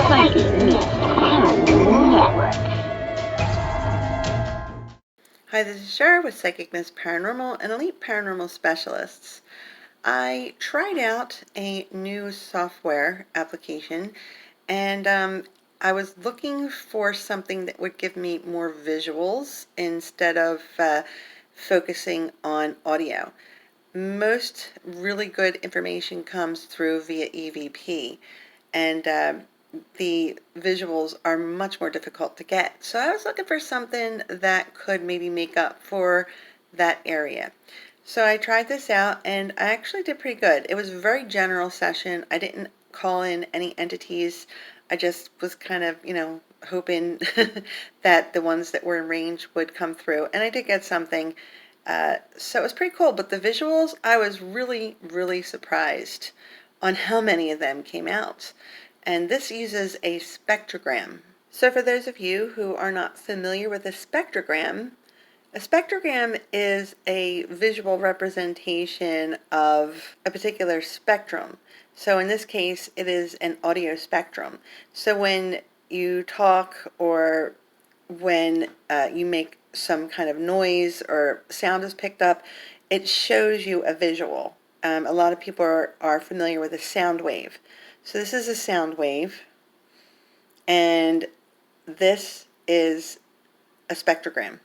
Hi, this is Shar with Psychic Miss Paranormal and Elite Paranormal Specialists. I tried out a new software application and I was looking for something that would give me more visuals instead of focusing on audio. Most really good information comes through via EVP, and the visuals are much more difficult to get. So I was looking for something that could maybe make up for that area. So I tried this out and I actually did pretty good. It was a very general session. I didn't call in any entities. I just was kind of, hoping that the ones that were in range would come through. And I did get something. So it was pretty cool. But the visuals, I was really, really surprised on how many of them came out. And this uses a spectrogram. So for those of you who are not familiar with a spectrogram is a visual representation of a particular spectrum. So in this case, it is an audio spectrum. So when you talk or when you make some kind of noise or sound is picked up, it shows you a visual. A lot of people are familiar with a sound wave. So this is a sound wave, and this is a spectrogram.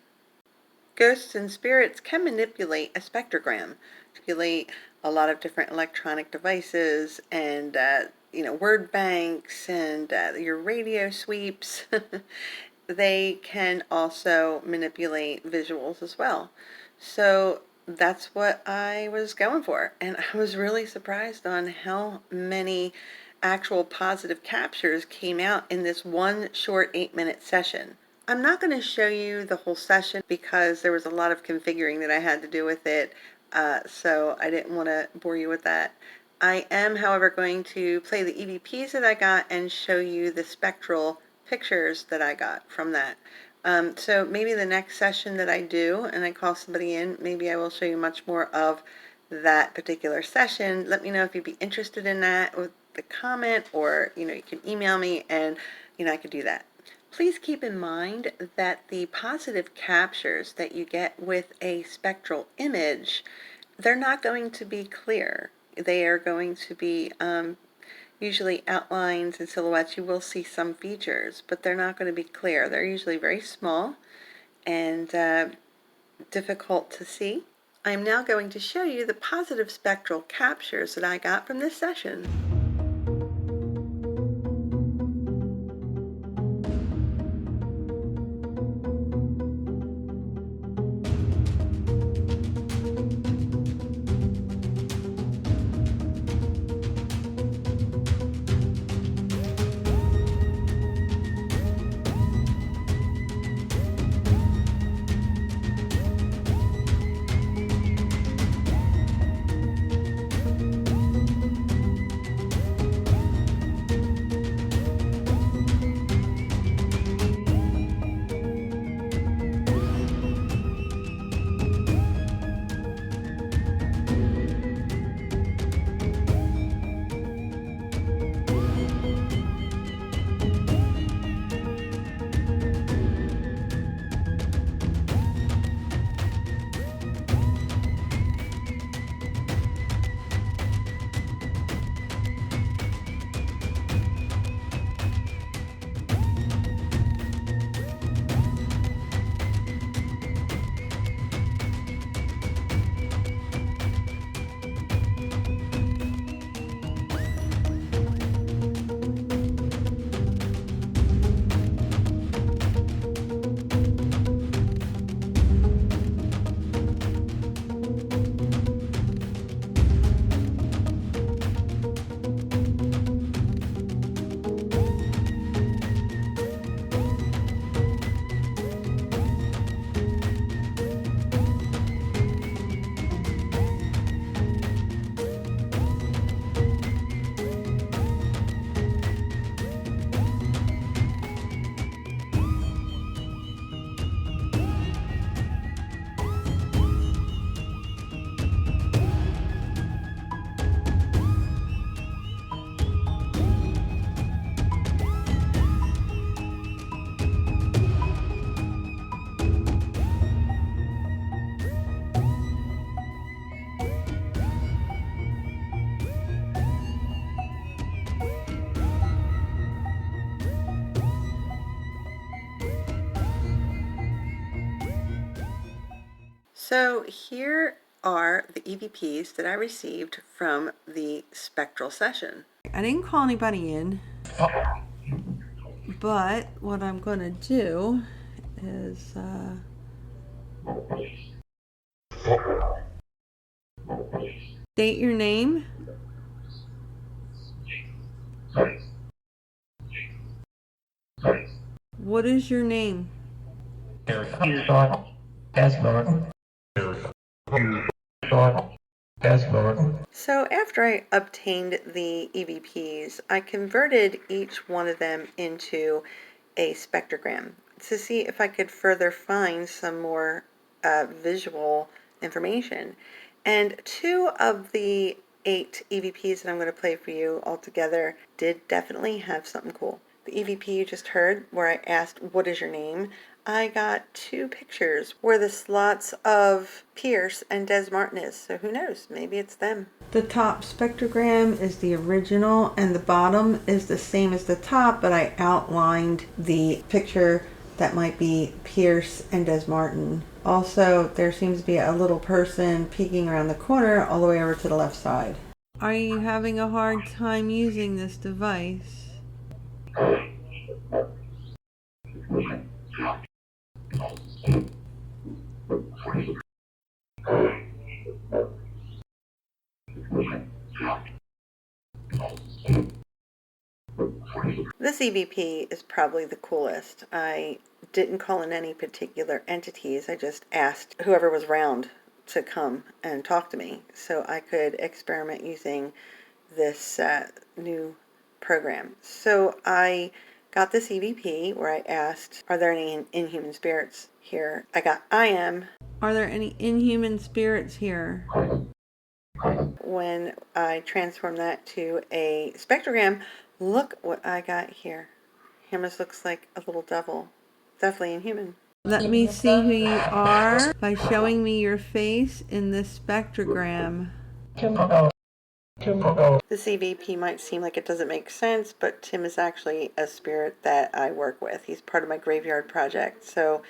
Ghosts and spirits can manipulate a spectrogram, manipulate a lot of different electronic devices and, word banks and your radio sweeps. They can also manipulate visuals as well. So that's what I was going for. And I was really surprised on how many actual positive captures came out in this one short 8-minute session. I'm not going to show you the whole session because there was a lot of configuring that I had to do with it, so I didn't want to bore you with that. I am, however, going to play the EVPs that I got and show you the spectral pictures that I got from that. So maybe the next session that I do and I call somebody in, maybe I will show you much more of that particular session. Let me know if you'd be interested in that with the comment, or you can email me and I could do that. Please keep in mind that the positive captures that you get with a spectral image, they're not going to be clear. They are going to be usually outlines and silhouettes. You will see some features, but they're not going to be clear. They're usually very small and difficult to see. I'm now going to show you the positive spectral captures that I got from this session. So here are the EVPs that I received from the Spectral session. I didn't call anybody in, but what I'm going to do is state your name. What is your name? So after I obtained the EVPs, I converted each one of them into a spectrogram to see if I could further find some more visual information. And 2 of the 8 EVPs that I'm going to play for you altogether did definitely have something cool. The EVP you just heard, where I asked, what is your name? I got 2 pictures where the slots of Pierce and Des Martin is, so who knows, maybe it's them. The top spectrogram is the original and the bottom is the same as the top, but I outlined the picture that might be Pierce and Des Martin. Also, there seems to be a little person peeking around the corner all the way over to the left side. Are you having a hard time using this device? This EVP is probably the coolest. I didn't call in any particular entities. I just asked whoever was around to come and talk to me so I could experiment using this new program. So I got this EVP where I asked, are there any inhuman spirits here? I got, I am. Are there any inhuman spirits here? When I transform that to a spectrogram, look what I got here. He almost looks like a little devil. Definitely inhuman. Let me see who you are by showing me your face in this spectrogram. This EVP might seem like it doesn't make sense, but Tim is actually a spirit that I work with. He's part of my graveyard project, so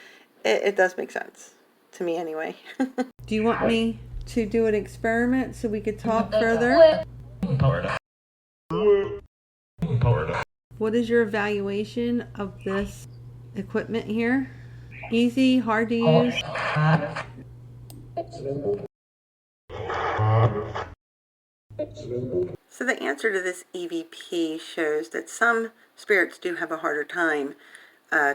it does make sense. To me anyway. Do you want me to do an experiment so we could talk further? What is your evaluation of this equipment here? Easy, hard to use? So the answer to this EVP shows that some spirits do have a harder time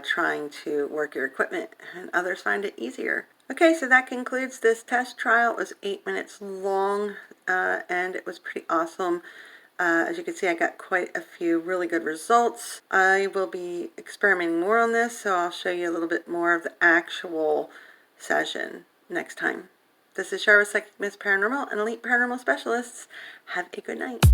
trying to work your equipment, and others find it easier. Okay, so that concludes this test trial. It was 8 minutes long, and it was pretty awesome. As you can see, I got quite a few really good results. I will be experimenting more on this, so I'll show you a little bit more of the actual session next time. This is Shara with Psychic Miss Paranormal and Elite Paranormal Specialists. Have a good night.